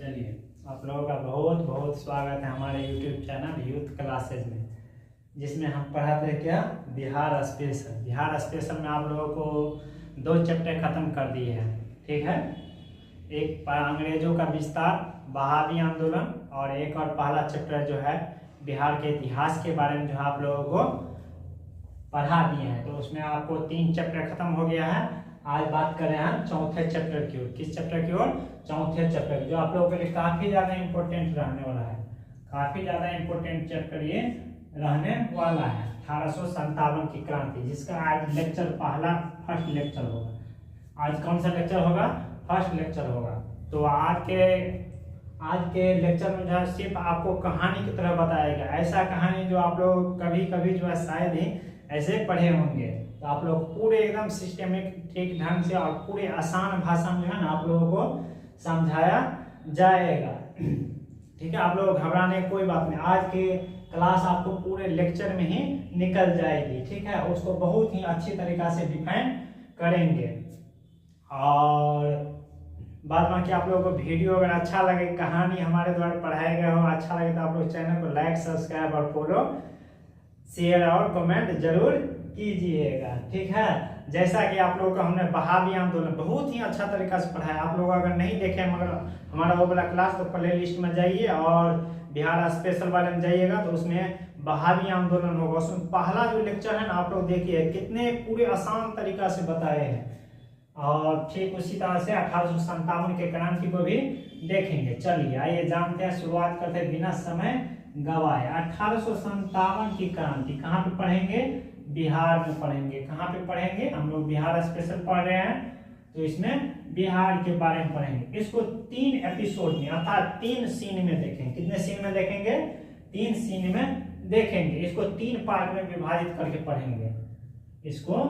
चलिए, आप लोगों का बहुत बहुत स्वागत है हमारे YouTube चैनल यूथ क्लासेज में, जिसमें हम पढ़ाते हैं क्या, बिहार स्पेशल। बिहार स्पेशल में आप लोगों को 2 चैप्टर ख़त्म कर दिए हैं, ठीक है। एक अंग्रेजों का विस्तार, बहावी आंदोलन, और एक और पहला चैप्टर जो है बिहार के इतिहास के बारे में जो आप लोगों को पढ़ा दिए हैं। तो उसमें आपको 3 चैप्टर खत्म हो गया है। आज बात कर रहे हैं चौथे चैप्टर की ओर। किस चैप्टर की ओर? चौथे चैप्टर, जो आप लोगों के लिए काफी ज्यादा इंपॉर्टेंट रहने वाला है। काफी ज्यादा इंपॉर्टेंट चैप्टर ये रहने वाला है। 1857 की क्रांति, जिसका आज लेक्चर फर्स्ट लेक्चर होगा। आज कौन सा लेक्चर होगा? फर्स्ट लेक्चर होगा। तो आज के लेक्चर में जो है सिर्फ आपको कहानी की तरह बताएगा। ऐसा कहानी जो आप लोग कभी कभी जो है शायद ही ऐसे पढ़े होंगे। तो आप लोग पूरे एकदम सिस्टमेटिक ढंग से और पूरे आसान भाषा में है ना आप लोगों को समझाया जाएगा, ठीक है। आप लोग घबराने कोई बात नहीं। आज के क्लास आपको पूरे लेक्चर में ही निकल जाएगी, ठीक है। उसको बहुत ही अच्छी तरीका से डिफाइन करेंगे। और बाद बाकी आप लोगों को वीडियो अगर अच्छा लगे, कहानी हमारे द्वारा पढ़ाया गया हो अच्छा लगे, तो आप लोग चैनल को लाइक, सब्सक्राइब और फॉलो, शेयर और कमेंट जरूर कीजिएगा, ठीक है। जैसा कि आप लोगों को हमने बहावी आंदोलन बहुत ही अच्छा तरीका से पढ़ाया। आप लोग अगर नहीं देखे मगर हमारा वो वाला क्लास, तो प्ले लिस्ट में जाइए और बिहार स्पेशल वाले में जाइएगा, तो उसमें बहावी आंदोलन होगा। उसमें पहला जो लेक्चर है ना आप लोग देखिए, कितने पूरे आसान तरीका से बताए हैं। और ठीक उसी तरह से 1857 के क्रांति को भी देखेंगे। चलिए आइए जानते हैं, शुरुआत करते हैं बिना समय गवाए। 1857 की क्रांति कहाँ पे पढ़ेंगे? बिहार में पढ़ेंगे। कहाँ पे पढ़ेंगे? हम लोग बिहार स्पेशल पढ़ रहे हैं, तो इसमें बिहार के बारे में पढ़ेंगे। इसको 3 एपिसोड में अर्थात 3 सीन में देखेंगे। कितने सीन में देखेंगे? 3 सीन में देखेंगे। इसको 3 पार्ट में विभाजित करके पढ़ेंगे। इसको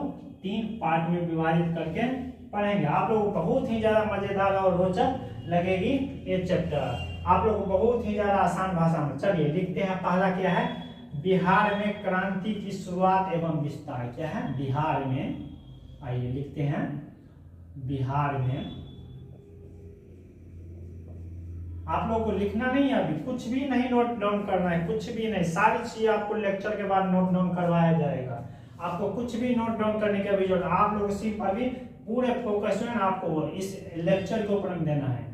3 पार्ट में विभाजित करके पढ़ेंगे। आप लोगों को बहुत ही ज्यादा मजेदार और रोचक लगेगी ये चैप्टर। आप लोग को बहुत ही ज्यादा आसान भाषा में। चलिए लिखते हैं, पहला क्या है? बिहार में क्रांति की शुरुआत एवं विस्तार। क्या है? बिहार में, आइए लिखते हैं, बिहार में। आप लोगों को लिखना नहीं है, अभी कुछ भी नहीं नोट डाउन करना है, कुछ भी नहीं। सारी चीज आपको लेक्चर के बाद नोट डाउन करवाया जाएगा। आपको कुछ भी नोट डाउन करने की अभी जरूरत। आप लोग सिर्फ अभी पूरे फोकस जो है ना आपको इस लेक्चर के ऊपर देना है।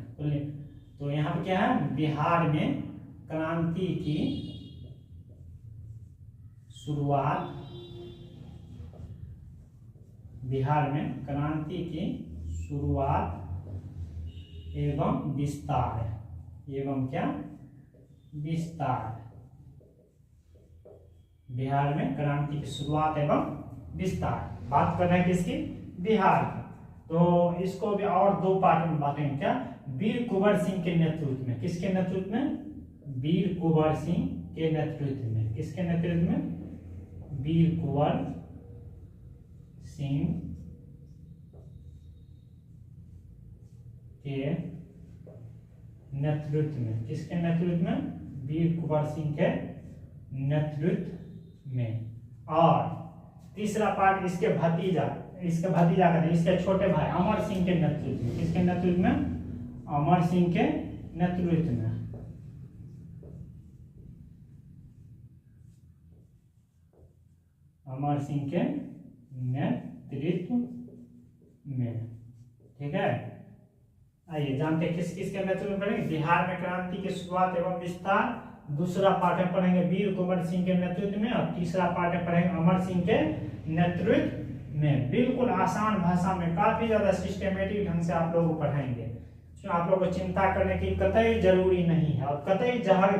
तो यहाँ पे क्या है? बिहार में क्रांति की शुरुआत, बिहार में क्रांति की शुरुआत एवं विस्तार, एवं क्या? विस्तार। बिहार में क्रांति की शुरुआत एवं विस्तार। बात कर रहे हैं किसकी? बिहार की। तो इसको भी और 2 पार्ट में बांटेंगे। क्या? वीर कुंवर सिंह के नेतृत्व में। किसके नेतृत्व में? वीर कुंवर सिंह के नेतृत्व में। किसके नेतृत्व में? वीर कुंवर सिंह के नेतृत्व में। किसके नेतृत्व में? वीर कुंवर सिंह के नेतृत्व में। और तीसरा पार्ट इसके भतीजा का, इसके छोटे भाई अमर सिंह के नेतृत्व में। किसके नेतृत्व में? अमर सिंह के नेतृत्व में। अमर सिंह के नेतृत्व में, ठीक है। आइए जानते हैं किस किस के नेतृत्व में पढ़ेंगे। बिहार में क्रांति की शुरुआत एवं विस्तार, दूसरा पार्ट में पढ़ेंगे वीर कुंवर सिंह के नेतृत्व में, और तीसरा पार्ट में पढ़ेंगे अमर सिंह के नेतृत्व में। बिल्कुल आसान भाषा में, काफी ज्यादा सिस्टमेटिक ढंग से आप लोगों को पढ़ाएंगे। तो आप लोगों को चिंता करने की कतई जरूरी नहीं है। और कतई जहर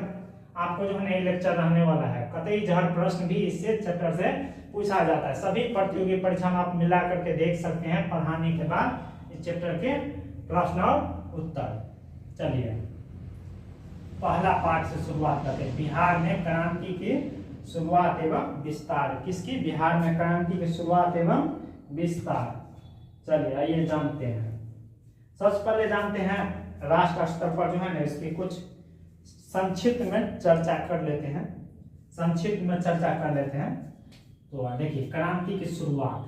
आपको जो है लेक्चर रहने वाला है, कतई जहर प्रश्न भी इससे चैप्टर से पूछा जाता है। सभी प्रतियोगी परीक्षा में आप मिला करके देख सकते हैं पढ़ाने के बाद इस चैप्टर के प्रश्न और उत्तर। चलिए पहला पार्ट से शुरुआत करते हैं। बिहार में क्रांति की शुरुआत एवं विस्तार। किसकी? बिहार में क्रांति की शुरुआत एवं विस्तार। चलिए आइए जानते हैं। सबसे पहले जानते हैं राष्ट्र स्तर पर जो है ना इसकी कुछ संक्षिप्त में चर्चा कर लेते हैं। संक्षिप्त में चर्चा कर लेते हैं। तो देखिए, क्रांति की शुरुआत,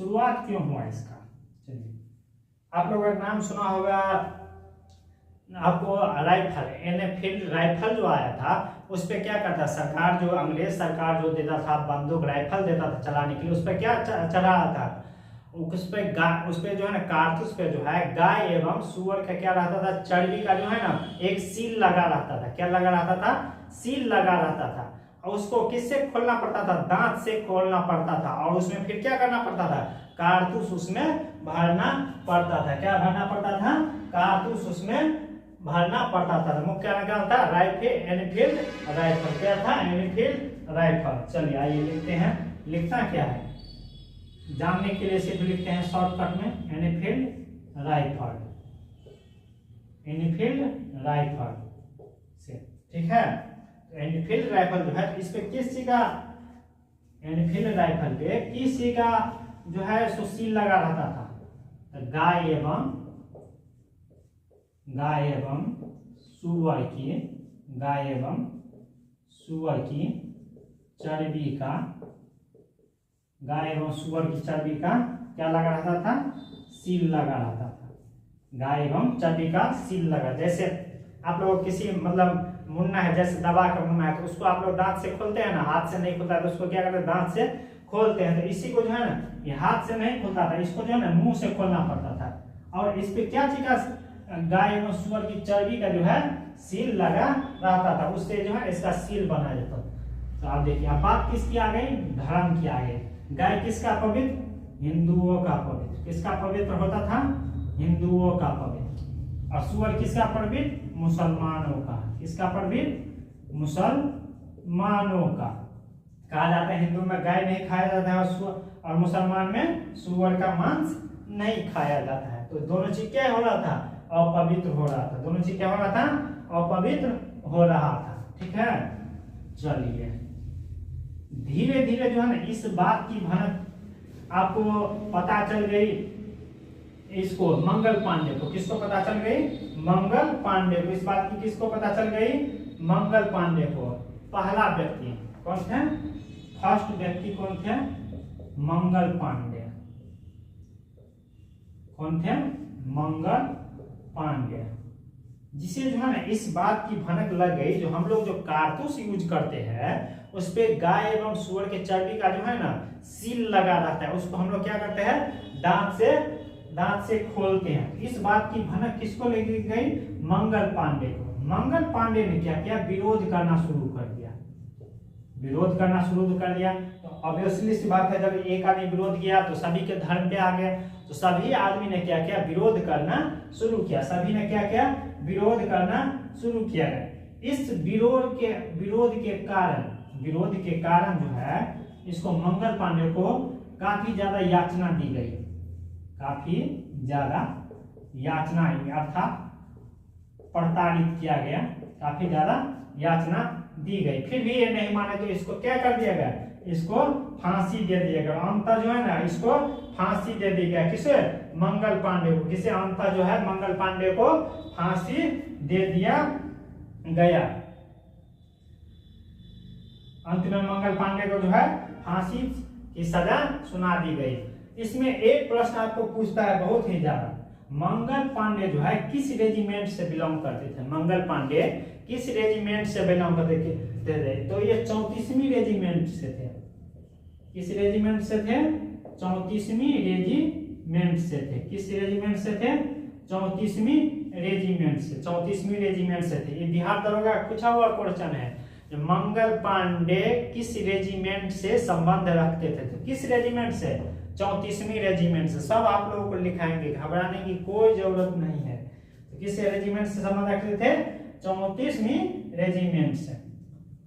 शुरुआत क्यों हुआ इसका? चलिए, आप लोगों का नाम सुना होगा आपको राइफल, एनफील्ड राइफल जो आया था उस पर क्या करता सरकार, जो अंग्रेज सरकार जो देता था बंदूक राइफल देता था चलाने के लिए, उस पर क्या चढ़ा था, उस पे जो है ना कारतूस पे जो है गाय एवं सुअर का क्या रहता था, चर्बी का जो है ना एक सील लगा रहता था। क्या लगा रहता था? सील लगा रहता था। और उसको किससे खोलना पड़ता था? दांत से खोलना पड़ता था। और उसमें फिर क्या करना पड़ता था? कारतूस उसमें भरना पड़ता था। क्या भरना पड़ता था? कारतूस उसमें भरना पड़ता था। मुख्य क्या था? Rifle, Enfield rifle. क्या था? Enfield rifle. चलिए आइए लिखते हैं। लिखना क्या है जानने के लिए सिर्फ लिखते हैं शॉर्टकट में, एनफील्ड राइफल, एनफील्ड राइफल से, ठीक है। एनफील्ड राइफल जो है इस पे किस चीज का, एनफील्ड राइफल पे किस चीज का जो है सो सील लगा रहता था? गाय एवं सुअर की, गाय एवं सुअर की चर्बी का, गाय एवं सुअर की चर्बी का क्या लगा रहता था? सील लगा रहता था। गाय एवं चर्बी का सील लगा। जैसे आप लोग किसी मतलब मुन्ना है, जैसे दबा कर मुन्ना है तो उसको आप लोग दांत से खोलते हैं ना, हाथ से नहीं खुलता है तो उसको क्या करते हैं? दांत से खोलते हैं। तो इसी को जो है ना ये हाथ से नहीं खुलता था, इसको जो है ना मुंह से खोलना पड़ता था। और इस पे क्या चीज का, गाय एवं सुअर की चर्बी का जो है सील लगा रहता था, उससे जो है इसका सील बना जाता था। तो आप देखिए अब बात किसकी आ गई? धर्म की आ गई। गाय किसका पवित्र? हिंदुओं का पवित्र। किसका पवित्र होता था? हिंदुओं का पवित्र। और सुअर किसका पवित्र? मुसलमानों का। किसका पवित्र? मुसलमानों का। कहा जाता है हिंदू में गाय नहीं खाया जाता है और मुसलमान में सुअर का मांस नहीं खाया जाता है। तो दोनों चीज क्या हो रहा था? अपवित्र हो रहा था। दोनों चीज क्या हो रहा था? अपवित्र हो रहा था, ठीक है। चलिए धीरे धीरे जो है ना इस बात की भनक आपको पता चल गई, इसको मंगल पांडे को। किसको पता चल गई? मंगल पांडे को। इस बात की किसको पता चल गई? मंगल पांडे को। पहला व्यक्ति कौन थे? फर्स्ट व्यक्ति कौन थे? मंगल पांडे। कौन थे? मंगल पांडे। जिसे जो है ना इस बात की भनक लग गई, जो हम लोग जो कारतूस यूज करते हैं उस पे गाय एवं सुअर के चर्बी का जो है ना सील लगा रहता है, उसको हम लोग क्या करते हैं? दांत से खोलते हैं। इस बात की भनक किसको लगी गई? मंगल पांडे को। मंगल पांडे ने क्या किया? विरोध करना शुरू कर दिया। विरोध करना शुरू कर दिया तो ऑब्वियसली सी बात है, जब एक आदमी विरोध किया तो सभी के धर्म पे आ गए। तो सभी आदमी ने क्या किया? विरोध करना शुरू किया। सभी ने क्या किया? विरोध करना शुरू किया। इस विरोध के कारण जो है इसको मंगल पांडे को काफी ज्यादा याचना दी गई। काफी ज्यादा याचना अर्थात प्रताड़ित किया गया, काफी ज्यादा याचना दी गई। फिर भी ये नहीं माने तो इसको क्या कर दिया गया? इसको फांसी दे दिया गया। अंतर जो है ना इसको फांसी दे दी गया। किसे? मंगल पांडे को। किसे? अंतर जो है मंगल पांडे को फांसी दे दिया गया। अंत में मंगल पांडे को जो है फांसी की सजा सुना दी गई। इसमें एक प्रश्न आपको पूछता है बहुत ही ज्यादा, मंगल पांडे जो है किस रेजिमेंट से बिलोंग करते थे? मंगल पांडे किस रेजिमेंट से बिलोंग करते थे? तो ये 34वीं रेजिमेंट से थे। किस रेजिमेंट से थे? 34वीं रेजिमेंट से थे। किस रेजिमेंट से थे? 34वीं रेजिमेंट से। 34वीं रेजिमेंट से थे। ये बिहार दरोगा का पूछा हुआ क्वेश्चन है। मंगल पांडे किस रेजिमेंट से संबंध रखते थे? तो किस रेजिमेंट से? 34वीं रेजिमेंट से। सब आप लोगों को लिखाएंगे, घबराने की कोई जरूरत नहीं है। तो किस रेजिमेंट से संबंध रखते थे? 34वीं रेजिमेंट से।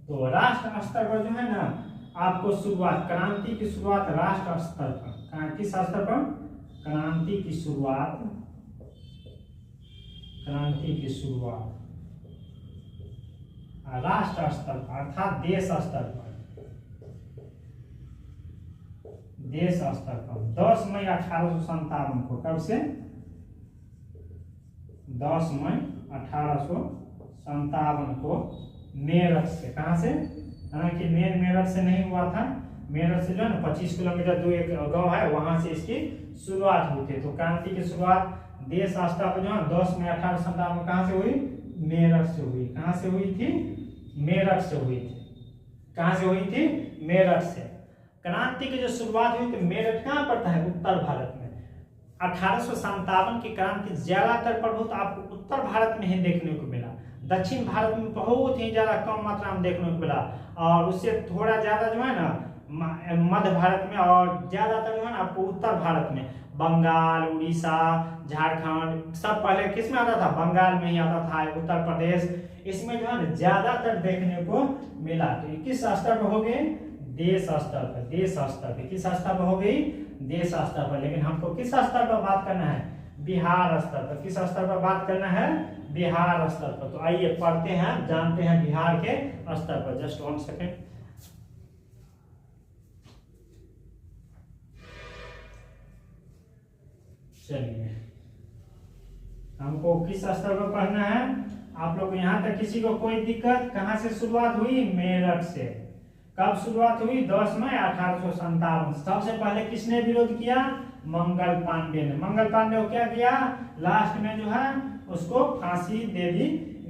तो राष्ट्र स्तर पर जो है ना आपको शुरुआत, क्रांति की शुरुआत राष्ट्र स्तर पर। किस स्तर पर? क्रांति की शुरुआत, क्रांति की शुरुआत राष्ट्र स्तर पर अर्थात देश स्तर पर। देश स्तर पर 10 मई 1857 को। कब से? 10 मई 1857 को मेरठ से। कहां से? हालांकि मेरठ से नहीं हुआ था, मेरठ से जो है ना 25 किलोमीटर दूर एक गांव है, वहां से इसकी शुरुआत हुई थी। तो क्रांति की शुरुआत देश स्थापना जो है 10 मई 1857 में कहाँ से हुई? मेरठ से हुई। कहाँ से हुई थी? मेरठ से हुई थी। कहाँ से हुई थी? मेरठ से। क्रांति की जो शुरुआत हुई थी मेरठ कहाँ पड़ता है? उत्तर भारत में। 1857 की क्रांति ज्यादातर प्रभुत्व तो आपको उत्तर भारत में ही देखने को मिला, दक्षिण भारत में बहुत ही ज्यादा कम मात्रा में देखने को मिला, और उससे थोड़ा ज्यादा जो है ना मध्य भारत में, और ज्यादातर जो है ना आपको उत्तर भारत में बंगाल, उड़ीसा, झारखंड सब पहले किस में आता था? बंगाल में ही आता था। उत्तर प्रदेश इसमें जो है ना ज्यादातर देखने को मिला। तो किस स्तर पर हो गए? देश स्तर पर। देश स्तर पर किस स्तर पर हो गई? देश स्तर पर। लेकिन हमको किस स्तर पर बात करना है? बिहार स्तर पर। किस स्तर पर बात करना है? बिहार स्तर पर। तो आइए पढ़ते हैं, जानते हैं बिहार के स्तर पर। Just 1 second. चलिए, हमको किस स्तर पर पढ़ना है? आप लोग यहाँ तक किसी को कोई दिक्कत? कहाँ से शुरुआत हुई? मेरठ से। कब शुरुआत हुई? 10 मई 1857। सबसे पहले किसने विरोध किया? मंगल पांडे ने। मंगल पांडे को क्या किया? लास्ट में जो है उसको फांसी दे दी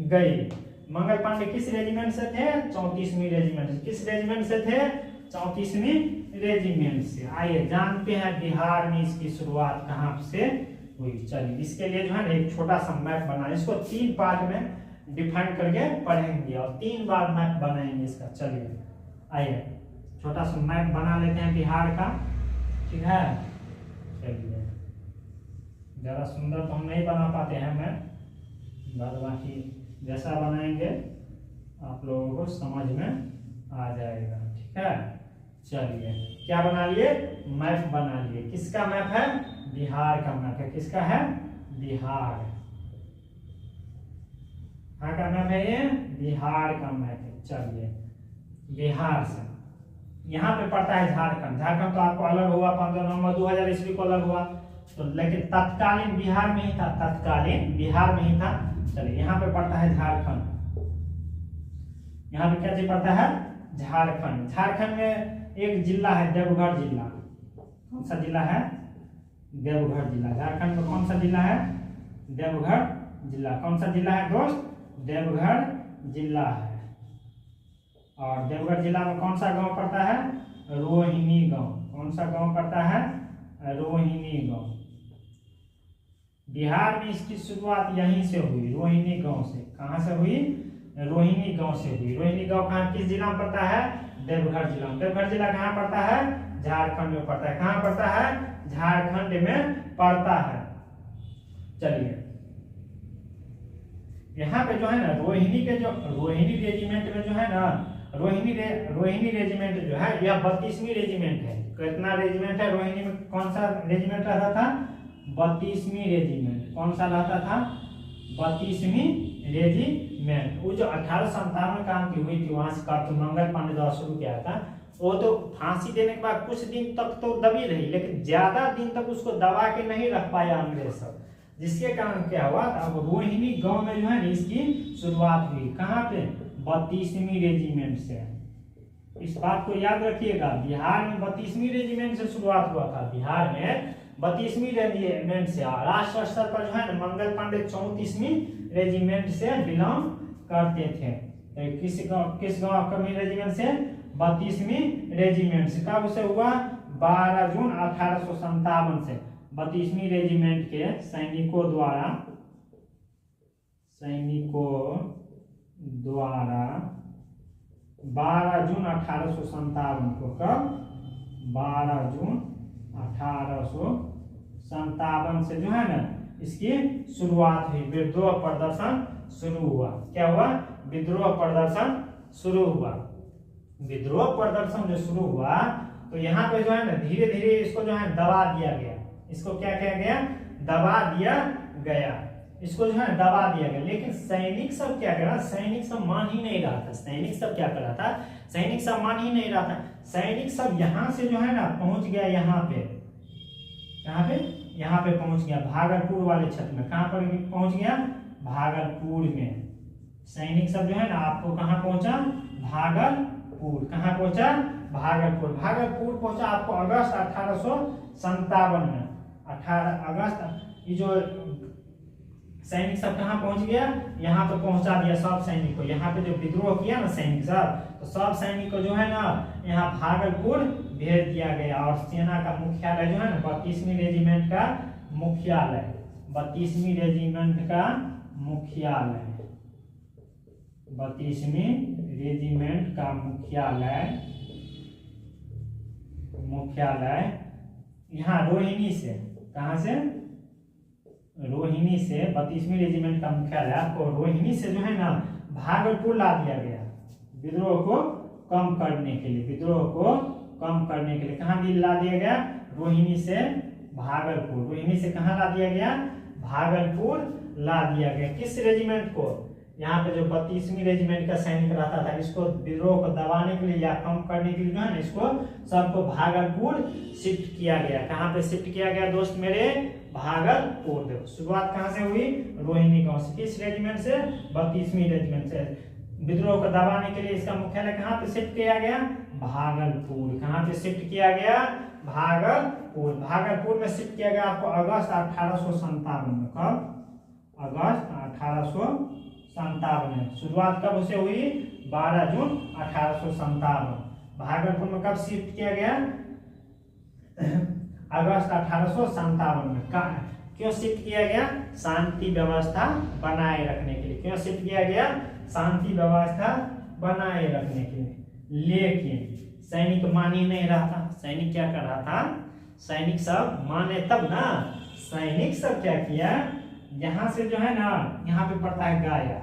गई। मंगल पांडे किस रेजिमेंट से थे? 34वीं रेजिमेंट से। किस रेजिमेंट से थे? 34वीं रेजिमेंट से। आइए जानते हैं बिहार में इसकी शुरुआत कहाँ से हुई। चलिए, इसके लिए जो है ना एक छोटा सा मैप बना, इसको 3 पार्ट में डिफाइन करके पढ़ेंगे और 3 बार मैप बनाएंगे इसका। चलिए आइए छोटा सा मैप बना लेते हैं बिहार का, ठीक है। चलिए, ज़्यादा सुंदर तो हम नहीं बना पाते हैं मैप, बाद बाकी जैसा बनाएंगे आप लोगों को समझ में आ जाएगा, ठीक है। चलिए, क्या बना लिए? मैप बना लिए। किसका मैप है? बिहार का मैप है। किसका है? बिहार। कहाँ का मैप है ये? बिहार का मैप है। चलिए, बिहार से यहाँ पे पड़ता है झारखंड। झारखंड तो आपको अलग हुआ 15 नवंबर 2000 ईस्वी को अलग हुआ, तो लेकिन तत्कालीन बिहार में ही था। तत्कालीन बिहार में ही था। चलिए, यहाँ पे पड़ता है झारखंड। यहाँ पे क्या चीज पड़ता है? झारखंड। झारखंड में एक जिला है देवघर जिला। कौन सा जिला है? देवघर जिला। झारखंड में कौन सा जिला है? देवघर जिला। कौन सा जिला है दोस्त? देवघर जिला है। और देवघर जिला में कौन सा गांव पड़ता है? रोहिणी गांव। कौन सा गांव पड़ता है? रोहिणी गांव। बिहार में इसकी शुरुआत यहीं से हुई, रोहिणी गांव से। कहां से हुई? रोहिणी गांव से हुई। रोहिणी गांव कहाँ किस जिला में पड़ता है? देवघर जिला में। देवघर जिला कहाँ पड़ता है? झारखंड में पड़ता है। कहाँ पड़ता है? झारखंड में पड़ता है। चलिए, यहाँ पे जो है ना रोहिणी के जो रोहिणी रेजिमेंट में जो है ना रोहिणी रेजिमेंट जो है यह 32वीं रेजिमेंट है। कितना रेजिमेंट है रोहिणी में? कौन सा रेजिमेंट रहता था? 32वीं रेजिमेंट। कौन सा रहता था? 32वीं रेजिमेंट। वो जो 1857 में काम की हुई थी, वहां से कर मंगल पांडे द्वारा शुरू किया था। वो तो फांसी देने के बाद कुछ दिन तक तो दबी रही, लेकिन ज्यादा दिन तक उसको दबा के नहीं रख पाया अंग्रेज सब, जिसके कारण क्या हुआ? अब रोहिणी गांव में जो है ना इसकी शुरुआत हुई। कहाँ पे? 32वीं रेजिमेंट से। इस बात को याद रखिएगा, बिहार में 32वीं रेजिमेंट से शुरुआत हुआ था। बिहार में 32वीं रेजिमेंट से। राष्ट्र स्तर पर जो है ना मंगल पांडे 34वीं रेजिमेंट से बिलोंग करते थे। तो किस गांव कमी रेजिमेंट से? 32वीं रेजिमेंट से। कब से हुआ? 12 जून 1857 से 32वीं रेजिमेंट के सैनिकों द्वारा 12 जून 1857 को। कब? 12 जून 1857 से जो है ना इसकी शुरुआत हुई। विद्रोह प्रदर्शन शुरू हुआ। क्या हुआ? विद्रोह प्रदर्शन शुरू हुआ। विद्रोह प्रदर्शन जो शुरू हुआ तो यहाँ पे जो है ना धीरे धीरे इसको जो है दबा दिया गया। इसको क्या किया गया? दबा दिया गया। इसको जो है दबा दिया गया। लेकिन सैनिक सब क्या कर रहा? सैनिक सब मान ही नहीं रहा था। सैनिक सब क्या कर रहा था? सैनिक सब मान ही नहीं रहा था। सैनिक सब यहाँ से जो है ना पहुंच गया यहाँ पे। कहाँ पे? यहाँ पे पहुंच गया भागलपुर वाले क्षेत्र में। कहाँ पर पहुंच गया? भागलपुर में। सैनिक सब जो है ना आपको कहाँ पहुंचा? भागलपुर। कहाँ पहुंचा? भागलपुर। भागलपुर पहुंचा आपको अगस्त 1857 में। 18 अगस्त। ये जो सैनिक सब कहाँ पहुंच गया, यहाँ पे पहुंचा दिया सब सैनिक को। यहाँ पे जो विद्रोह किया ना सैनिक सब, तो सब सैनिक को जो है ना यहाँ भागलपुर भेज दिया गया। और सेना का मुख्यालय जो है ना 32वीं रेजिमेंट का मुख्यालय, 32वीं रेजिमेंट का मुख्यालय, 32वीं रेजिमेंट का मुख्यालय यहाँ रोहिणी से, कहाँ से, रोहिणी से 32वीं रेजिमेंट का मुख्यालय आपको रोहिणी से जो है ना भागलपुर ला दिया गया विद्रोह को कम करने के लिए। विद्रोह को कम करने के लिए कहाँ भी ला दिया गया, रोहिणी से भागलपुर। रोहिणी से कहाँ ला दिया गया, भागलपुर ला दिया गया। किस रेजिमेंट को, यहाँ पे जो 32वीं रेजिमेंट का सैनिक रहता था, इसको विद्रोह को दबाने के लिए या कम करने के लिए जो है ना इसको सबको भागलपुर शिफ्ट किया गया। कहाँ पे शिफ्ट किया गया दोस्त मेरे, भागलपुर। देखो शुरुआत कहाँ से हुई, रोहिणी गांव से। किस रेजिमेंट से, 32वीं रेजिमेंट से। विद्रोह को दबाने के लिए इसका मुख्यालय कहाँ पे शिफ्ट किया गया, भागलपुर। कहाँ पे शिफ्ट किया गया, भागलपुर। भागलपुर में शिफ्ट किया गया आपको अगस्त 1857 में। कब, अगस्त 1857 में। शुरुआत कब से हुई, 12 जून 1857। भागलपुर में कब शिफ्ट किया गया, अगस्त 1857 में। क्यों शिफ्ट किया गया, शांति व्यवस्था बनाए रखने के लिए। क्यों शिफ्ट किया गया, शांति व्यवस्था बनाए रखने के लिए। लेकिन सैनिक मान ही नहीं रहा था। सैनिक क्या कर रहा था, सैनिक सब माने तब ना। सैनिक सब क्या किया, यहाँ से जो है ना यहाँ पे पड़ता है गाया,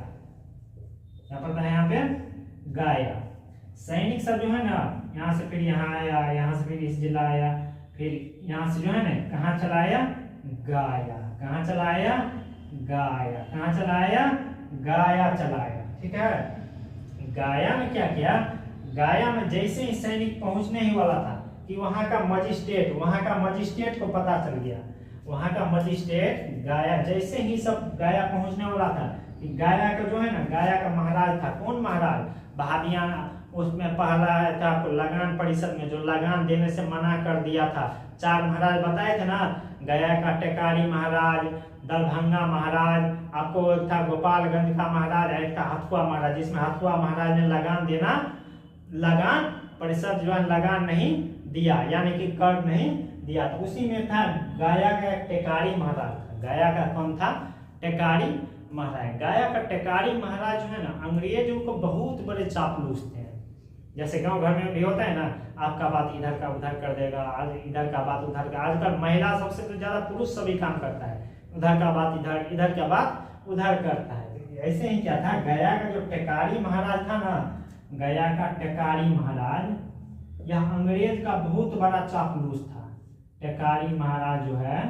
क्या पड़ता है यहाँ पे, गाया। सैनिक सब जो है ना यहाँ से फिर यहाँ आया, यहाँ से फिर इस जिला आया, फिर यहाँ से जो है ना कहाँ चलाया, गाया। कहाँ चलाया, गाया। कहाँ चलाया, गाया चलाया। ठीक है, गाया में क्या किया, गाया में जैसे ही सैनिक पहुंचने ही वाला था कि वहां का मजिस्ट्रेट को पता चल गया। वहां का मजिस्ट्रेट गाया, जैसे ही सब गाया पहुंचने वाला था कि गाया का जो है ना, गाया का महाराज था। कौन महाराज, बहादियाना। उसमें पहला था आपको लगान परिषद में, जो लगान देने से मना कर दिया था। 4 महाराज बताए थे ना, गया का टेकारी महाराज, दरभंगा महाराज, आपको एक था गोपालगंज का महाराज, एक था हथुआ महाराज। जिसमें हथुआ महाराज ने लगान देना, लगान परिषद जो है लगान नहीं दिया, यानी कि कर नहीं दिया। तो उसी में था गया का टेकारी महाराज। गया का कौन था, टेकारी महाराज। गया का टेकारी महाराज जो है ना अंग्रेजों को बहुत बड़े चापलूस थे। जैसे गांव घर में भी होता है ना, आपका बात इधर का उधर कर देगा, आज इधर का बात उधर का। आजकल महिला सबसे तो ज्यादा पुरुष सभी काम करता है, उधर का बात इधर, इधर का बात उधर करता है। ऐसे ही क्या था, गया का जो टेकारी महाराज था ना, गया का टेकारी महाराज यह अंग्रेज का बहुत बड़ा चापलूस था। टेकारी महाराज जो है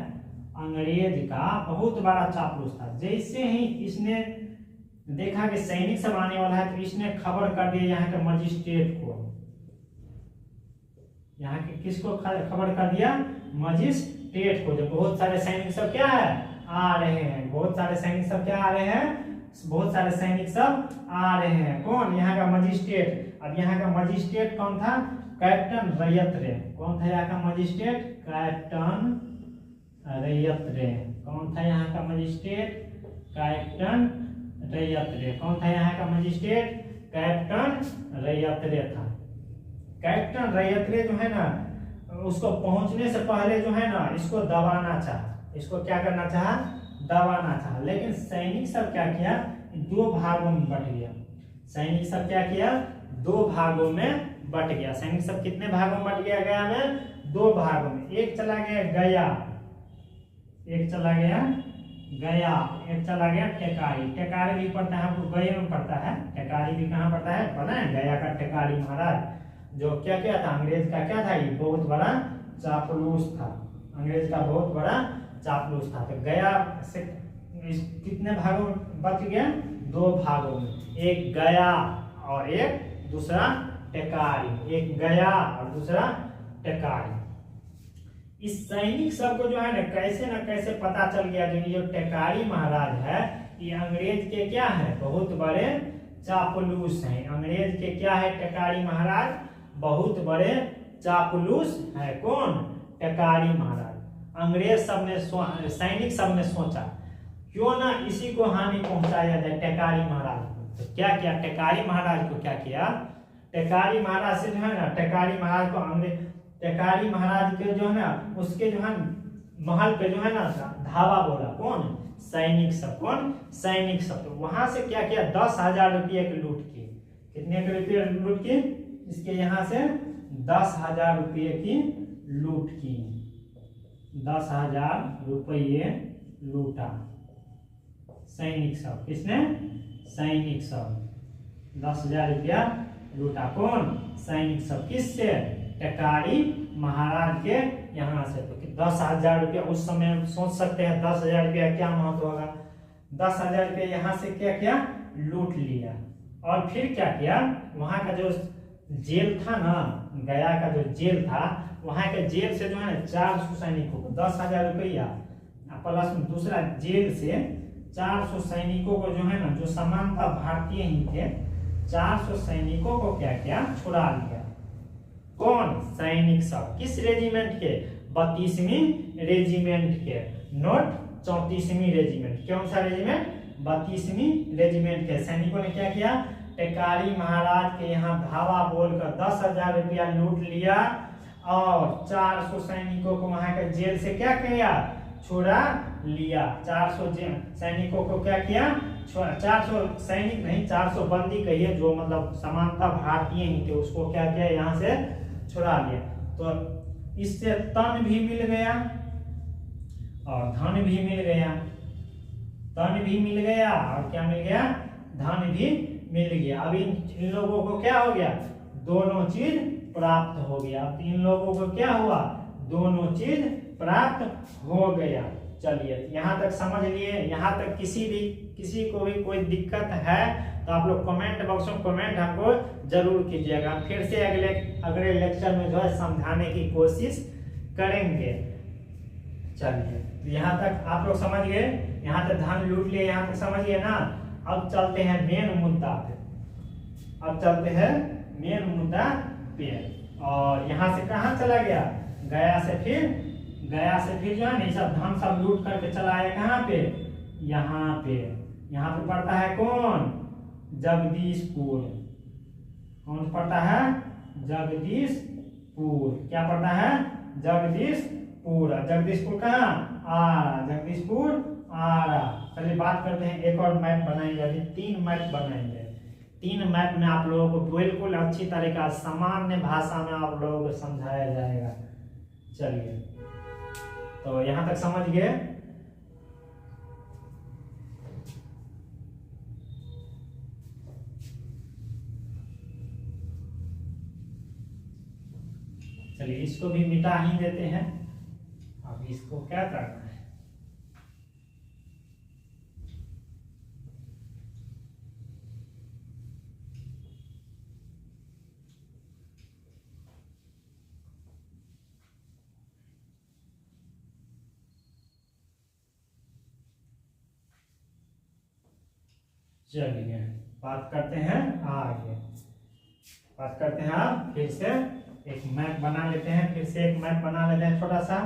अंग्रेज का बहुत बड़ा चापलूस था। जैसे ही इसने देखा कि सैनिक सब आने वाला है, तो इसने खबर कर दिया यहाँ के मजिस्ट्रेट को। यहाँ के किसको खबर कर दिया, मजिस्ट्रेट को। जो बहुत सारे सैनिक सब क्या है, आ रहे हैं। बहुत सारे सैनिक सब क्या आ रहे हैं, बहुत सारे सैनिक सब आ रहे हैं। कौन, यहाँ का मजिस्ट्रेट। अब यहाँ का मजिस्ट्रेट कौन था, कैप्टन रैयत रे। कौन था यहाँ का मजिस्ट्रेट, कैप्टन रैयत रे। कौन था यहाँ का मजिस्ट्रेट, कैप्टन रैयत रे। कौन था यहाँ का मजिस्ट्रेट, कैप्टन रैयत रे था। कैप्टन रैयत रे जो है ना, उसको पहुंचने से पहले जो है ना इसको दबाना चाहा। इसको क्या करना चाहा, दबाना चाहा। लेकिन सैनिक सब क्या किया, 2 भागों में बट गया। सैनिक सब क्या किया, 2 भागों में बट गया। सैनिक सब कितने भागों में बट गया, गया में 2 भागों में। एक चला गया गया, एक चला गया गया, एक चला गया टेकारी। टेकारी भी पड़ता है आपको, गया में पड़ता है। टेकारी भी कहाँ पड़ता है, पता है, गया का टेकारी महाराज जो क्या क्या था, अंग्रेज का क्या था, ये बहुत बड़ा चापलूस था। अंग्रेज का बहुत बड़ा चापलूस था। तो गया से कितने भागों में बच गया, 2 भागों में। एक गया और एक दूसरा टेकारी। एक गया और दूसरा टेकारी। इस सैनिक सबको जो है ना कैसे पता चल गया जो ये टेकारी महाराज है, ये अंग्रेज के क्या है, बहुत बड़े चापलूस हैं। अंग्रेज के क्या है, टेकारी महाराज बहुत बड़े चापलूस है। कौन? टेकारी महाराज। अंग्रेज सब ने सैनिक सब ने सोचा क्यों ना इसी को हानि पहुंचाया जाए, टेकारी महाराज को। तो क्या किया? टेकारी महाराज को क्या किया? टेकारी महाराज से जो है ना, टेकारी महाराज को अंग्रेज, टेकारी महाराज के जो है ना उसके जो है महल पे जो है ना धावा बोला। कौन? सैनिक सब। कौन? सैनिक सब। तो वहां से क्या किया? 10,000 रुपये की लूट की। कितने के रुपये लूट की? इसके यहाँ से 10,000 रुपये की लूट की। 10,000 रुपये लूटा सैनिक सब। किसने? सैनिक सब। 10,000 रुपया लूटा। कौन? सैनिक सब। किससे? टेकारी महाराज के यहाँ से। तो 10,000 रुपया उस समय सोच सकते हैं 10,000 रुपया क्या महत्व होगा। 10,000 रुपया यहाँ से क्या किया? लूट लिया। और फिर क्या किया? वहां का जो जेल था ना, गया का जो जेल था, वहां के जेल से जो है 400 सैनिकों को 10,000 रुपया प्लस दूसरा जेल से 400 सैनिकों को जो है ना, जो समानता भारतीय ही थे, 400 सैनिकों को क्या किया? छुड़ा लिया। कौन? सैनिक सब। किस रेजिमेंट के? 32वीं रेजिमेंट के। नोट 34वीं रेजिमेंट। कौन सा रेजिमेंट? 32वीं रेजिमेंट के सैनिकों ने क्या किया? टेकारी महाराज के यहाँ धावा बोलकर 10,000 रुपया लूट लिया और 400 सैनिकों को वहां के जेल से क्या किया? छुड़ा लिया। 400 सैनिकों को क्या किया? 400 सैनिक नहीं, 400 बंदी कहिए, जो मतलब समानता भारतीय ही थे, उसको क्या किया? यहाँ से छुड़ा लिया। तो इससे तन भी मिल गया और धन भी मिल गया। तन भी मिल गया और क्या मिल गया? धन भी मिल गया। अब इन लोगों को क्या हो गया? दोनों चीज प्राप्त हो गया। अब इन लोगों को क्या हुआ? दोनों चीज प्राप्त हो गया। चलिए यहाँ तक समझ लिए। यहाँ तक किसी को भी कोई दिक्कत है तो आप लोग कमेंट बॉक्स में कमेंट हमको जरूर कीजिएगा। फिर से अगले लेक्चर में जो है समझाने की कोशिश करेंगे। चलिए यहाँ तक आप लोग समझ गए। यहाँ तक धन लूट लिए, यहाँ तक समझ गए ना। अब चलते हैं मेन मुद्दा पे। अब चलते हैं मेन मुद्दा पे। और यहाँ से कहाँ चला गया? गया से फिर जो है ना सब धन सब लूट करके चला आया। कहाँ पे? यहाँ पे। यहाँ पे पड़ता है कौन? जगदीशपुर। कौन पड़ता है? जगदीशपुर। क्या पड़ता है? जगदीशपुर। जगदीशपुर कहाँ? आरा। जगदीशपुर आरा। चलिए बात करते हैं। एक और मैप बनाएंगे। अभी 3 मैप बनाएंगे। 3 मैप में आप लोगों को बिल्कुल अच्छी तरीका सामान्य भाषा में आप लोगों को समझाया जाएगा। चलिए तो यहाँ तक समझ गए। चलिए इसको भी मिटा ही देते हैं। अब इसको क्या करना है? चलिए बात करते हैं आगे। बात करते हैं आप फिर से एक मैप बना लेते हैं। फिर से एक मैप बना लेते हैं छोटा सा।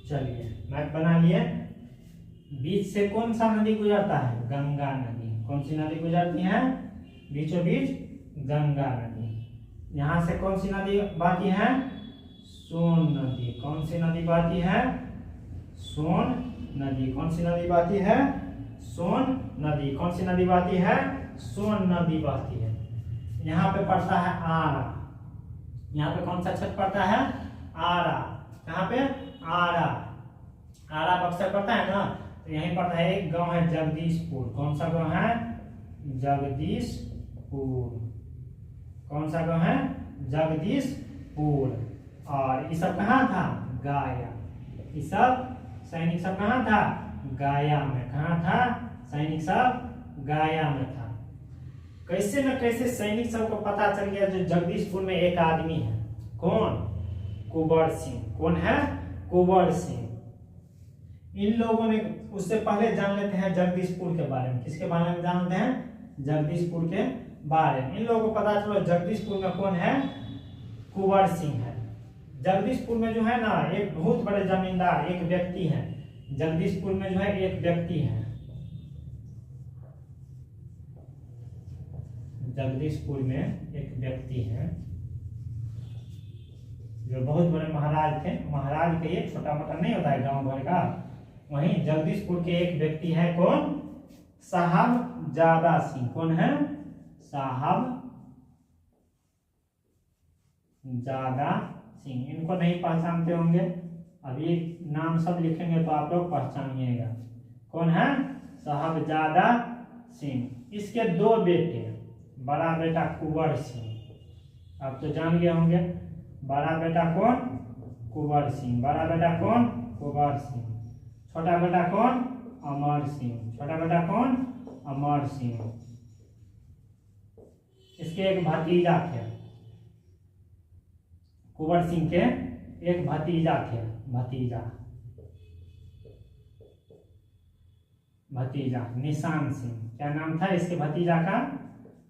चलिए मैप बना लिए। बीच से कौन सा नदी गुजरता है? गंगा नदी। कौन सी नदी गुजरती है? बीचों बीच गंगा नदी। यहाँ से कौन सी नदी बहती है? सोन नदी। कौन सी नदी बहती है? सोन नदी। कौन सी नदी बहती है? सोन नदी। कौन सी नदी बहती है? सोन नदी बहती है। यहाँ पे पड़ता है आरा। यहाँ पे कौन सा अक्षर पड़ता है? आरा। कहाँ पे? आरा। आरा बक्सर पड़ता है ना। तो यहीं पड़ता है एक गांव है जगदीशपुर। कौन सा गांव है? जगदीशपुर। कौन सा गांव है? जगदीशपुर। और ये सब कहाँ था? गाया। ये सब सैनिक सब कहाँ था? गाया में। कहाँ था? सैनिक सब गया में था। कैसे न कैसे सैनिक सबको पता चल गया जो जगदीशपुर में एक आदमी है। कौन? कुंवर सिंह। कौन है? कुंवर सिंह। इन लोगों ने, उससे पहले जान लेते हैं जगदीशपुर के बारे में। किसके बारे में जानते हैं? जगदीशपुर के बारे में। इन लोगों को पता चलो जगदीशपुर में कौन है? कुंवर सिंह है। जगदीशपुर में जो है ना एक बहुत बड़े जमींदार एक व्यक्ति है। जगदीशपुर में जो है एक व्यक्ति है। जगदीशपुर में एक व्यक्ति है जो बहुत बड़े महाराज थे। महाराज के, ये छोटा मोटा नहीं होता है गांव भर का। वहीं जगदीशपुर के एक व्यक्ति है। कौन? साहबजादा सिंह। कौन है? साहबजादा सिंह। इनको नहीं पहचानते होंगे, अभी नाम सब लिखेंगे तो आप लोग पहचानिएगा। कौन है? साहबजादा सिंह। इसके दो बेटे, बड़ा बेटा कुंवर सिंह, आप तो जान गए होंगे। बड़ा बेटा कौन? कुंवर सिंह। बड़ा बेटा कौन? कुंवर सिंह। छोटा बेटा कौन? अमर सिंह। छोटा बेटा कौन? अमर सिंह। इसके एक भतीजा थे। कुंवर सिंह के एक भतीजा थे। भतीजा निशान सिंह। क्या नाम था इसके भतीजा का?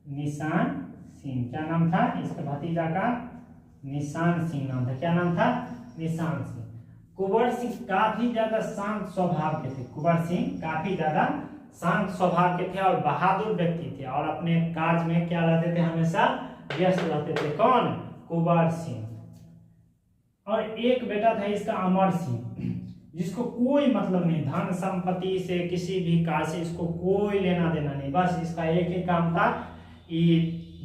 निशान सिंह। क्या नाम था इसके भतीजा का? निशान सिंह नाम था। क्या नाम था? निशान सिंह। कुंवर सिंह काफी ज्यादा शांत स्वभाव के थे। कुंवर सिंह काफी ज्यादा शांत स्वभाव के थे और बहादुर व्यक्ति थे और अपने कार्य में क्या रहते थे? हमेशा व्यस्त रहते थे। कौन? कुंवर सिंह। और एक बेटा था इसका अमर सिंह, जिसको कोई मतलब नहीं, धन संपत्ति से किसी भी कार्य से इसको कोई लेना देना नहीं। बस इसका एक ही काम था, ये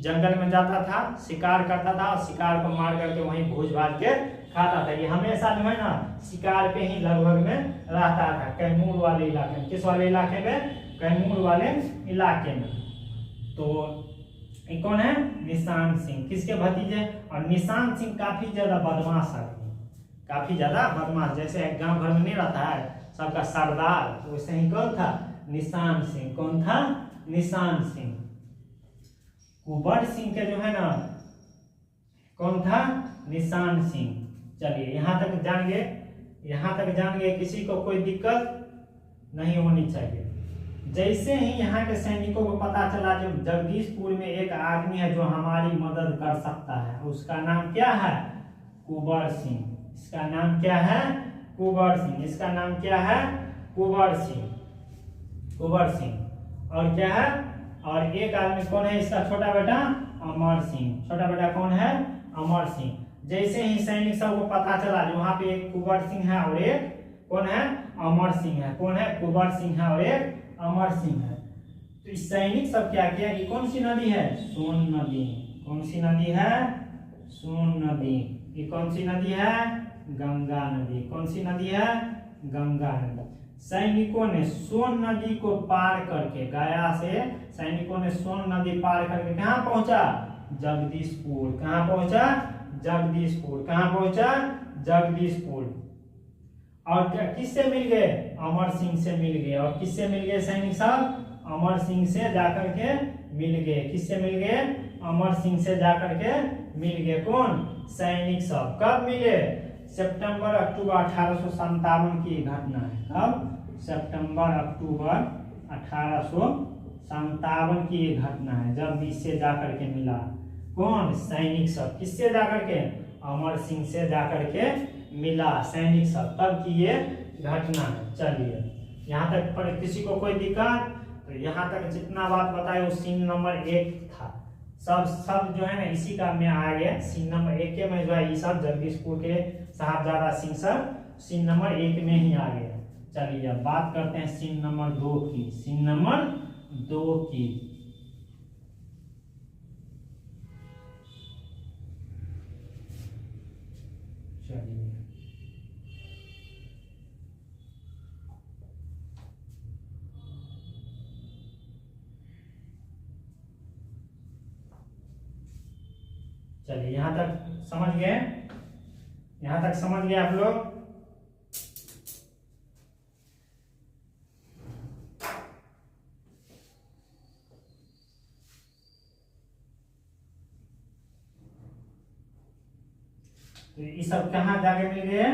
जंगल में जाता था, शिकार करता था और शिकार को मार करके वहीं भोज भाज के खाता था। ये हमेशा जो है ना शिकार पे ही लगभग में रहता था, कैमूर वाले इलाके में। किस वाले इलाके में? कैमूर वाले इलाके में। तो ये कौन है? निशान सिंह। किसके भतीजे? और निशान सिंह काफी ज्यादा बदमाश आदमी, काफी ज्यादा बदमाश। जैसे एक गांव भर में नहीं रहता है सबका सरदार, तो वैसे ही कौन था? निशान सिंह। कौन था? निशान सिंह। कुंवर सिंह के जो है ना कौन था? निशान सिंह। चलिए यहाँ तक जान गए, किसी को कोई दिक्कत नहीं होनी चाहिए। जैसे ही यहाँ के सैनिकों को पता चला कि जगदीशपुर में एक आदमी है जो हमारी मदद कर सकता है, उसका नाम क्या है? कुंवर सिंह। इसका नाम क्या है? कुंवर सिंह। इसका नाम क्या है? कुंवर सिंह। कुंवर सिंह। और क्या है? और एक आदमी कौन है इसका? छोटा बेटा अमर सिंह। छोटा बेटा कौन है? अमर सिंह। जैसे ही सैनिक सबको पता चला जो वहां पे एक कुंवर सिंह है और एक कौन है? अमर सिंह है। कौन है? कुंवर सिंह है और एक अमर सिंह है। तो इस सैनिक सब क्या किया? ये कौन सी नदी है? सोन नदी। कौन सी नदी है? सोन नदी। ये कौन सी नदी है? गंगा नदी। कौन सी नदी है? गंगा नदी। सैनिकों ने सोन नदी को पार करके, गया से सैनिकों ने सोन नदी पार करके कहाँ पहुंचा? जगदीशपुर। कहाँ पहुंचा? जगदीशपुर। कहाँ पहुंचा? जगदीशपुर। और किससे मिल गए? अमर सिंह से मिल गए। और किससे मिल गए सैनिक साहब? अमर सिंह से जाकर के मिल गए। किससे मिल गए? अमर सिंह से जाकर के मिल गए। कौन? सैनिक सब। कब मिले? सितंबर अक्टूबर 1857 की घटना है। कब? सितंबर अक्टूबर 1857 की ये घटना है, जब इससे जाकर के मिला। कौन? सैनिक सब। किससे जाकर के? अमर सिंह से जाकर के मिला सैनिक सब, तब की ये घटना है। चलिए यहाँ तक पर किसी को कोई दिक्कत? तो यहाँ तक जितना बात बताए वो सीन नंबर 1 था। सब जो है ना इसी का में आ गया। सीन नंबर 1 के में जो है ये सब जगदीशपुर के साहबजादा सिंह सब सीन नंबर 1 में ही आ गया। चलिए अब बात करते हैं सीन नंबर 2 की। सीन नंबर 2 की। चलिए यहाँ तक समझ गए? यहाँ तक समझ गए आप लोग? तो ये सब कहाँ जाके मिल गए?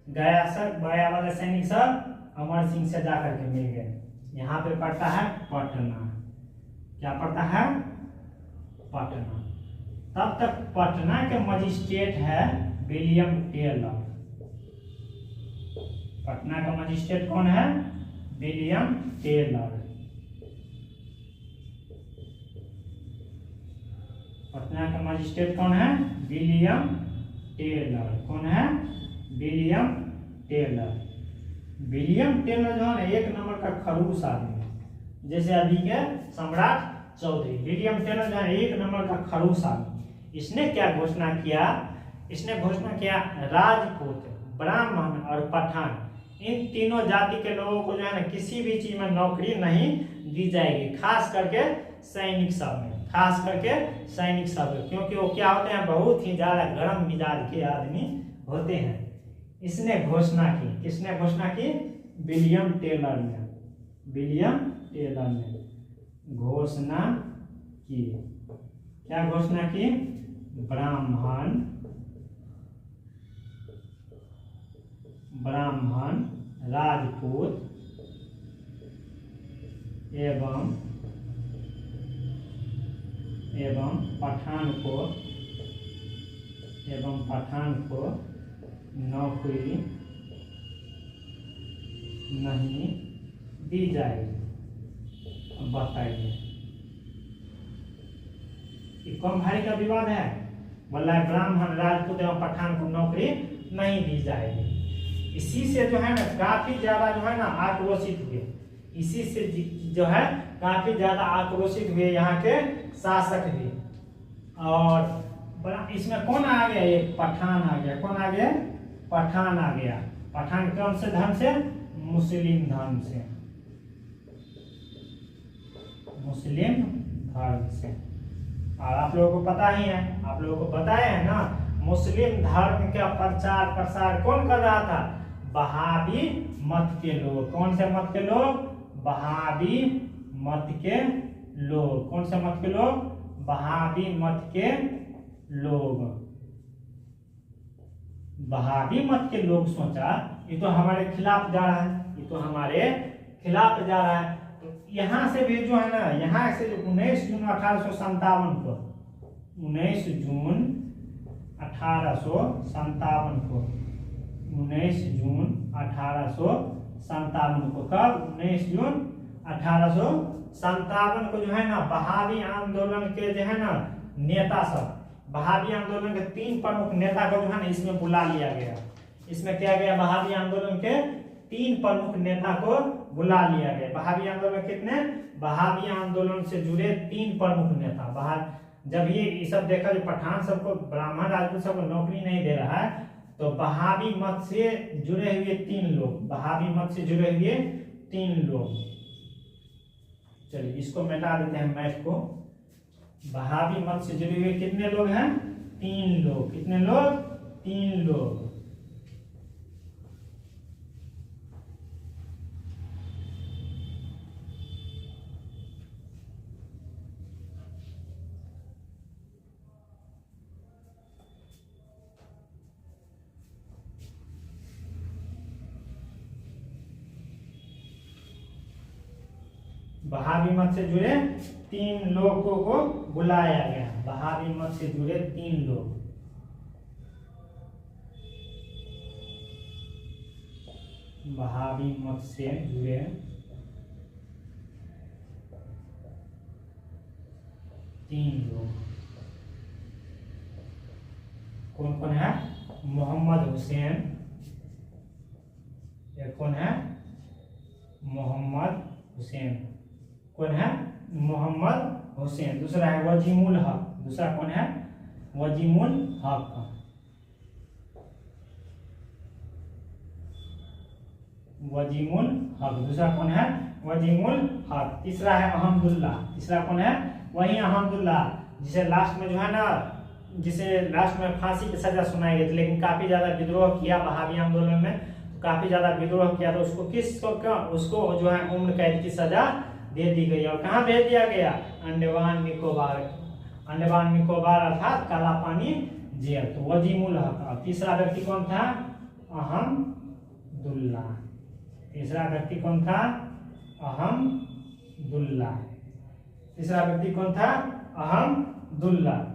गया वाले सैनिक सब अमर सिंह से जाकर के मिल गए। यहाँ पे पड़ता है पटना। क्या पड़ता है? पटना। तब तक पटना के मजिस्ट्रेट है विलियम टेलर। पटना का मजिस्ट्रेट कौन है? William Taylor. पटना का मजिस्ट्रेट कौन है? William Taylor. कौन है? William Taylor. विलियम टेलर जो है ना एक नंबर का खड़ूस आदमी है। जैसे अभी के सम्राट चौधरी, विलियम टेलर जो है एक नंबर का खड़ूस आदमी। इसने क्या घोषणा किया? इसने घोषणा किया राजपूत, ब्राह्मण और पठान, इन तीनों जाति के लोगों को जो है ना किसी भी चीज में नौकरी नहीं दी जाएगी, खास करके सैनिक सब में, खास करके सैनिक सब में, क्योंकि वो क्या होते हैं? बहुत ही ज्यादा गर्म मिजाज के आदमी होते हैं। इसने घोषणा की। किसने घोषणा की? विलियम टेलर ने। विलियम टेलर ने घोषणा की। क्या घोषणा की? ब्राह्मण, राजपूत एवं पठान को नौकरी नहीं दी जाएगी। अब बताइए, ये कम भारी का विवाद है? बोला है ब्राह्मण, राजपूत एवं पठान को नौकरी नहीं दी जाएगी। इसी से जो है ना काफी ज्यादा जो है ना आक्रोशित हुए। इसी से जो है काफी ज्यादा आक्रोशित हुए यहाँ के शासक भी। और इसमें कौन आ गया? ये पठान आ गया। कौन आ गया? पठान आ गया। पठान कौन से धर्म से? मुस्लिम धर्म से। मुस्लिम धर्म से। और आप लोगों को पता ही है, आप लोगों को बताए हैं ना, मुस्लिम धर्म का प्रचार प्रसार कौन कर रहा था? वहाबी मत के लोग। कौन से मत के लोग? वहाबी मत के लोग। कौन से मत के लोग? वहाबी मत के लोग। वहाबी मत के लोग सोचा ये तो हमारे खिलाफ जा रहा है, ये तो हमारे खिलाफ जा रहा है। तो यहाँ से भी जो है ना, यहाँ से 19 जून 1857 को 19 जून 1857 को 19 जून 1857 को कब? 19 जून 1857 को जो है ना वहाबी आंदोलन के जो है ना नेता सब, वहाबी आंदोलन के 3 प्रमुख नेता को जो है ना इसमें बुला लिया गया। इसमें क्या गया? वहाबी आंदोलन के 3 प्रमुख नेता को बुला लिया गया। वहाबी आंदोलन कितने? वहाबी आंदोलन से जुड़े 3 प्रमुख नेता। जब ये सब देखा जो पठान सबको, ब्राह्मण, राजपूत सबको नौकरी नहीं दे रहा है, तो वहाबी मत से जुड़े हुए 3 लोग, वहाबी मत से जुड़े हुए 3 लोग। चलिए इसको मिटा देते हैं मैथ को। वहाबी मत से जुड़े हुए कितने लोग हैं? 3 लोग। कितने लोग? 3 लोग। वहाबी मत से जुड़े 3 लोगों को बुलाया गया। वहाबी मत से जुड़े 3 लोग। वहाबी मत से जुड़े 3 लोग कौन कौन है? मोहम्मद हुसैन। एक कौन है? मोहम्मद हुसैन। कौन है? मोहम्मद हुसैन। दूसरा है वजीमुल हक। दूसरा कौन है? वजीमुल हक। वजीमुल हक। दूसरा कौन है? वजीमुल हक। तीसरा है अहमदुल्ला। तीसरा कौन है? वही अहमदुल्ला, जिसे लास्ट में जो है ना, जिसे लास्ट में फांसी की सजा सुनाई गई थी, लेकिन काफी ज्यादा विद्रोह किया वहाबी आंदोलन में, तो काफी ज्यादा विद्रोह किया, तो उसको जो है उम्र कैद की सजा दे दी गई। और कहाँ भेज दिया गया? अंडमान निकोबार। अंडमान निकोबार अर्थात काला पानी जेल, तो वजीमुल हक। तीसरा व्यक्ति कौन था? अहमदुल्ला। तीसरा व्यक्ति कौन था? अहमदुल्ला। तीसरा व्यक्ति कौन था? अहमदुल्ला।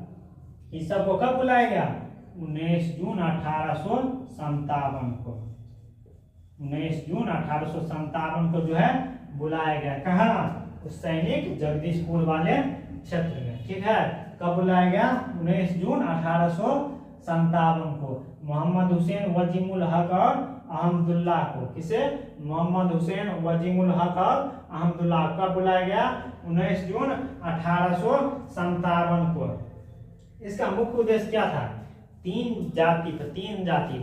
इस सब को कब बुलाया गया? 19 जून 1857 को। 19 जून 1857 को जो है बुलाया गया। कहाँ? उस सैनिक जगदीशपुर वाले क्षेत्र में। ठीक है, कब बुलाया गया? 19 जून 1857 को। मोहम्मद हुसैन, वजीमुल हक और अहमदुल्ला को। किसे? मोहम्मद हुसैन, वजीमुल हक और अहमदुल्ला। कब बुलाया गया? 19 जून 1857 को। इसका मुख्य उद्देश्य क्या था? तीन जाति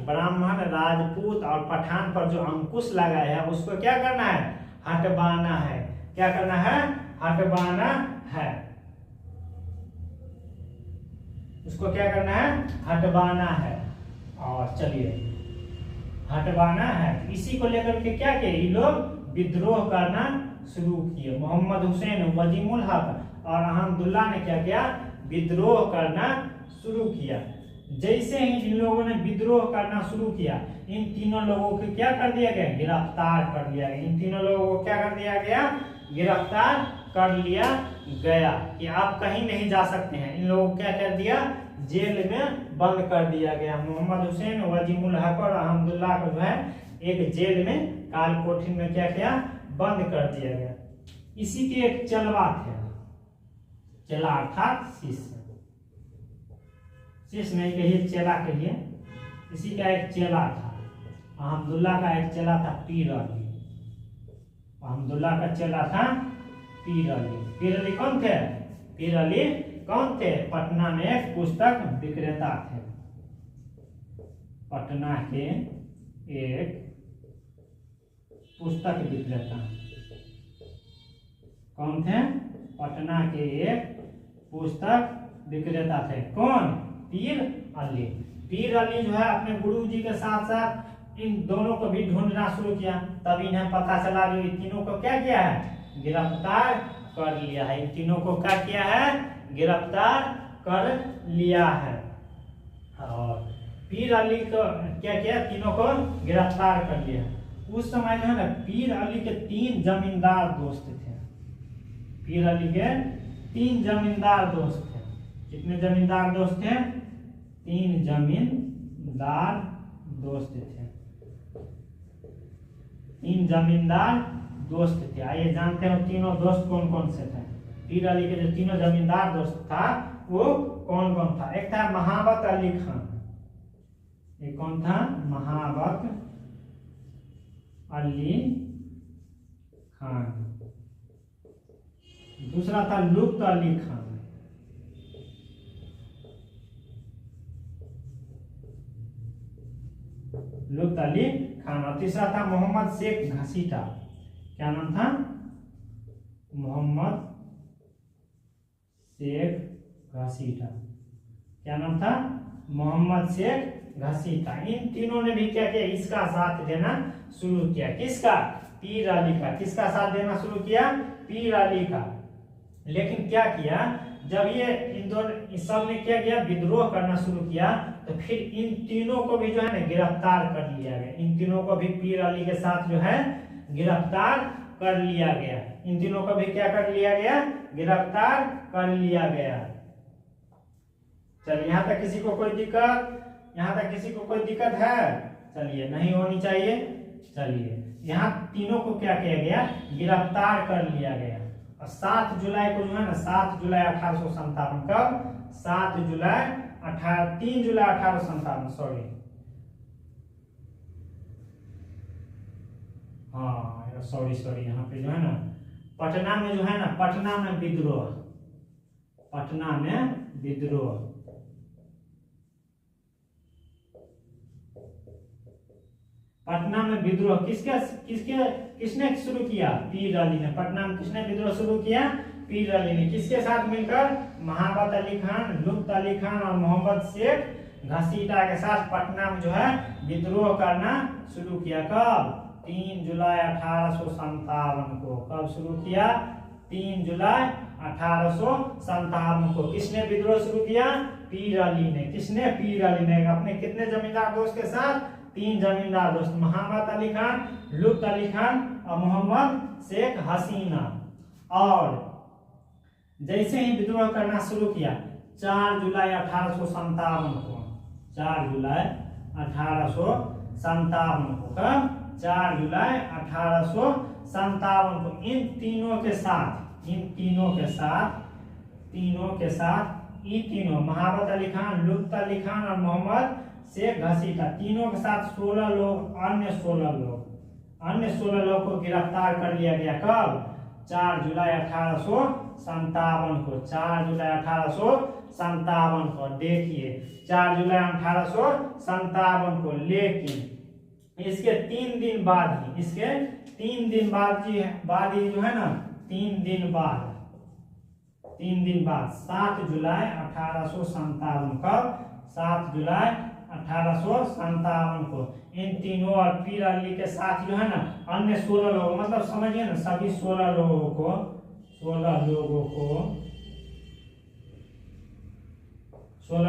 ब्राह्मण, राजपूत और पठान पर जो अंकुश लगाया है उसको क्या करना है? हटवाना है। क्या करना है? हटवाना है। उसको क्या करना है? हटवाना है। और चलिए, हटवाना है। इसी को लेकर के क्या किए? ये लोग विद्रोह करना शुरू किए। मोहम्मद हुसैन, वजीमुल हक और अहमदुल्ला ने क्या किया? विद्रोह करना शुरू किया। जैसे ही इन लोगों ने विद्रोह करना शुरू किया, इन तीनों लोगों को क्या कर दिया गया? गिरफ्तार कर दिया गया। इन तीनों लोगों को क्या कर दिया गया? गिरफ्तार कर लिया गया कि आप कहीं नहीं जा सकते हैं। इन लोगों को क्या कर दिया? जेल में बंद कर दिया गया। मोहम्मद हुसैन, वजीमुल हक और अहमदुल्ला को जो है एक जेल में, काल कोठरी में क्या किया? बंद कर दिया गया। इसी के एक चलवा थे। चेला अर्थात शिष्य। शिष्य नहीं कहिए, चेला कहिए। इसी का एक चेला था। अहमदुल्ला का एक चेला था पीर अली। अहमदुल्ला का चेला था पीर अली। पीर अली कौन थे? पीर अली कौन थे? पटना में एक पुस्तक विक्रेता थे। पटना के एक पुस्तक विक्रेता। कौन थे? पटना के एक पुस्तक विक्रेता थे। कौन? पीर अली। पीर अली जो है अपने गुरु जी के साथ साथ इन दोनों को भी ढूंढना शुरू किया। तब इन्हें पता चला जो इन तीनों को क्या किया है? गिरफ्तार कर लिया है। इन तीनों को क्या किया है? गिरफ्तार कर लिया है। और पीर अली को क्या किया? तीनों को गिरफ्तार कर लिया। उस समय जो है ना, पीर अली के 3 जमींदार दोस्त थे। पीर अली के 3 जमींदार दोस्त थे। कितने जमींदार दोस्त थे? 3 जमींदार दोस्त थे। 3 जमींदार दोस्त थे। आइए जानते हैं तीनों दोस्त कौन कौन से थे। पीर अली के जो तीनों जमींदार दोस्त था वो कौन कौन था? एक था महाबत अली खान। एक कौन था? महाबत अली खान। दूसरा था लुत्फ अली खान। लुत्फ अली खान। और तीसरा था मोहम्मद शेख घसीटा। क्या नाम था? मोहम्मद शेख घसीटा। क्या नाम था? मोहम्मद शेख घसीटा। इन तीनों ने भी क्या किया? इसका साथ देना शुरू किया। किसका? पीर अली का। किसका साथ देना शुरू किया? पीर अली का। लेकिन क्या किया? जब ये इन दोनों सब ने क्या किया? विद्रोह करना शुरू किया, तो फिर इन तीनों को भी जो है ना गिरफ्तार कर लिया गया। इन तीनों को भी पीर अली के साथ जो है गिरफ्तार कर लिया गया। इन तीनों को भी क्या कर लिया गया? गिरफ्तार कर लिया गया। चलिए, यहाँ तक किसी को कोई दिक्कत? यहाँ तक किसी को कोई दिक्कत है? चलिए, नहीं होनी चाहिए। चलिए, यहाँ तीनों को क्या किया गया? गिरफ्तार कर लिया गया। और 7 जुलाई को जो है ना, 7 जुलाई 1857। कब? 3 जुलाई 1857। सॉरी, हाँ सॉरी, यहाँ पे जो है ना पटना में जो है ना, पटना में विद्रोह। पटना में विद्रोह। पटना में विद्रोह किसने शुरू किया? पीर अली ने। पटना में किसने विद्रोह शुरू किया? पीर अली ने। किसके साथ मिलकर? महाबत अली खान, लुत्फ अली खान और मोहम्मद शेख घसीटा के साथ पटना में जो है विद्रोह करना शुरू किया। कब? 3 जुलाई 1857 को। कब शुरू किया? 3 जुलाई 1857 को। किसने विद्रोह शुरू किया? पीर अली ने। किसने? पीर अली ने। अपने कितने जमींदार दोस्त के साथ? 3 जमींदार दोस्त, मोहम्मद अली खान, लुत्फ अली खान और मोहम्मद शेख हसीना। और जैसे ही विद्रोह करना शुरू किया 4 जुलाई 1857 को, 4 जुलाई 1857 को, कब? 4 जुलाई 1857 को इन तीनों के साथ मोहम्मद अली खान, लुत्फ अली खान और मोहम्मद शेख हसीना, तीनों के साथ 16 लोग, अन्य 16 लोग को गिरफ्तार कर लिया गया। कब? 4 जुलाई 1857 को। 4 जुलाई 1857 को। देखिए 4 जुलाई 1857 को। लेकिन इसके 3 दिन बाद ही, इसके 3 दिन बाद ही जो है ना, 3 दिन बाद 7 जुलाई 1857 कब? 7 जुलाई 1857 को इन तीनों और पीर अली के साथ जो है ना अन्य 16 लोगों, मतलब समझिए ना, सभी 16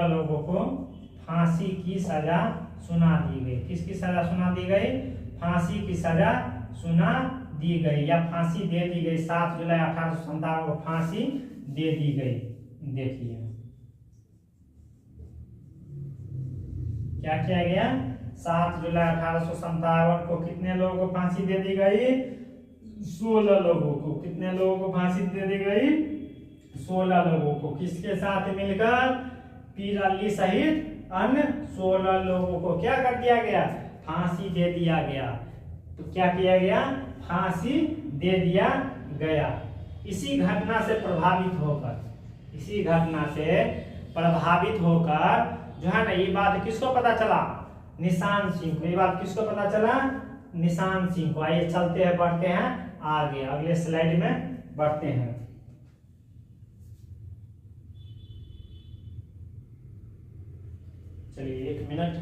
लोगों को फांसी की सजा सुना दी गई। किसकी सजा सुना दी गई? फांसी की सजा सुना दी गई या फांसी दे दी गई। 7 जुलाई 1857 को फांसी दे दी गई। देखिए क्या किया गया? 7 जुलाई 1857 को कितने लोगों को फांसी दे दी गई? 16 लोगों को। कितने लोगों को फांसी दे दी गई? 16 लोगों को। किसके साथ मिलकर? पीर अली सहित अन्य 16 लोगों को क्या कर दिया गया? फांसी दे दिया गया। तो क्या किया गया? फांसी दे दिया गया। इसी घटना से प्रभावित होकर जो है ना, ये बात किसको पता चला? निशान सिंह को। ये बात किसको पता चला? निशान सिंह को। आइए चलते हैं, बढ़ते हैं आगे, अगले स्लाइड में बढ़ते हैं। चलिए 1 मिनट।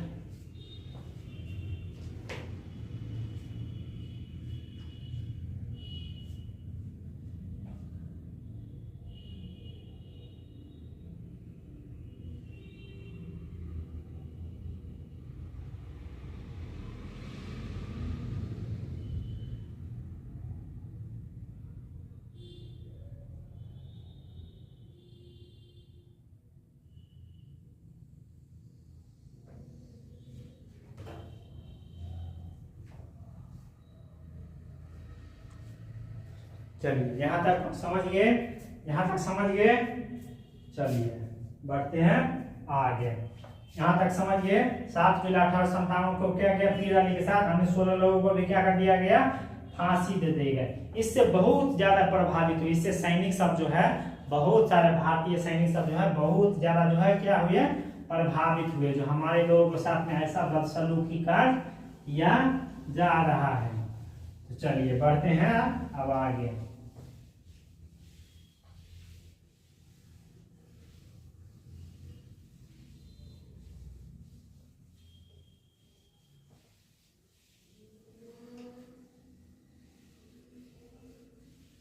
चलिए यहाँ तक समझ गए। चलिए बढ़ते हैं आगे। यहाँ तक समझ गए। 7 जुलाई 1857 को क्या किया? पीर अली के साथ अन्य 16 लोगों को भी क्या कर दिया गया? फांसी दे दी गई। इससे बहुत ज्यादा प्रभावित हुए। इससे सैनिक सब जो है, बहुत सारे भारतीय सैनिक सब जो है बहुत ज्यादा जो है क्या हुए? प्रभावित हुए। जो हमारे लोगों के साथ में ऐसा बदसलूकी किया जा रहा है। तो चलिए बढ़ते हैं अब आगे।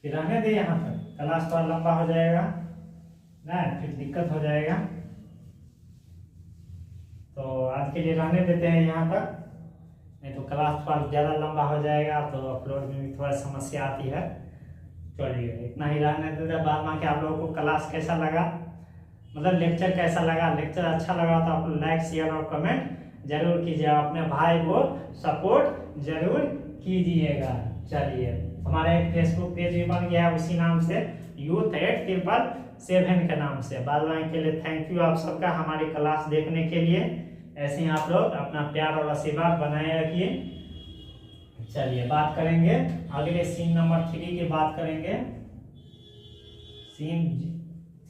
रहने दे, यहाँ तक क्लास थोड़ा लंबा हो जाएगा ना, फिर दिक्कत हो जाएगा। तो आज के लिए रहने देते हैं यहाँ तक, नहीं तो क्लास थोड़ा ज़्यादा लंबा हो जाएगा तो अपलोड में भी थोड़ा समस्या आती है। चलिए इतना ही रहने देते हैं। बाद में कि आप लोगों को क्लास कैसा लगा, मतलब लेक्चर कैसा लगा। लेक्चर अच्छा लगा तो आप लाइक, शेयर और कमेंट जरूर कीजिए। अपने भाई को सपोर्ट जरूर कीजिएगा। चलिए हमारा एक फेसबुक पेज भी बन गया है उसी नाम से, Youth8777 के नाम से। बाद में के लिए थैंक यू आप सबका हमारी क्लास देखने के लिए। ऐसे ही आप लोग अपना प्यार और आशीर्वाद बनाए रखिए। चलिए बात करेंगे अगले सीन नंबर 3 की बात करेंगे। सीन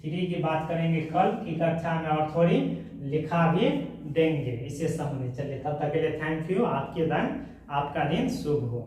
3 की बात करेंगे कल की कक्षा में, और थोड़ी लिखा भी देंगे इससे संबंधित। चलिए तब तक के लिए थैंक यू। आपका दिन शुभ हो।